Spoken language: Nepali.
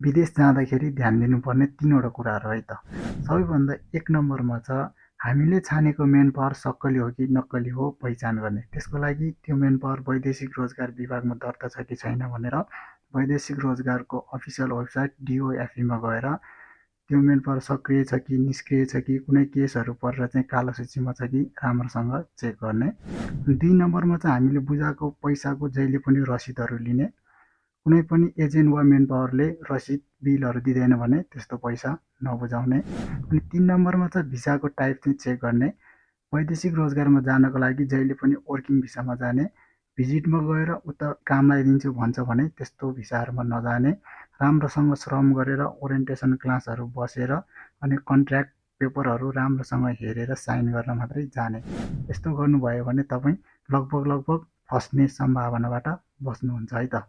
विदेश जाँदाखेरि ध्यान दिनुपर्ने 3वटा कुराहरू है त। सबैभन्दा 1 नम्बरमा छ हामीले छानेको मेन पावर सक्कली हो कि नक्कली हो पहिचान गर्ने। त्यसको लागि त्यो मेन पावर वैदेशिक रोजगार विभागमा दर्ता छ कि छैन भनेर वैदेशिक रोजगारको अफिसियल वेबसाइट DOFE मा गएर त्यो मेन पावर सक्रिय छ कि निष्क्रिय छ कि कुनै केसहरू परेर चाहिँ कालो सूचीमा छ कि राम्रोसँग चेक गर्ने। 2 नम्बरमा चाहिँ हामीले बुझाएको पैसाको जहिले पनि रसिदहरू लिने। कुनै पनि एजेन्ट वा मेन पावरले रसिद बिलहरू दिँदैन भने त्यस्तो पैसा नबुझाउने। अनि 3 नम्बरमा चाहिँ भिसाको टाइप चाहिँ चेक गर्ने। वैदेशिक रोजगारमा जानको लागि जहिले पनि वर्किङ भिसामा जाने। भिजिटमा गएर उता कामलाई दिन्छु भन्छ भने त्यस्तो भिसाहरूमा नजाने। राम्रोसँग श्रम गरेर ओरिएन्टेसन क्लासहरू बसेर अनि कन्ट्र्याक्ट पेपरहरू राम्रोसँग हेरेर साइन गर्न मात्रै जाने। यस्तो गर्नुभयो भने तपाईँ लगभग फस्ने सम्भावनाबाट बस्नुहुन्छ है त।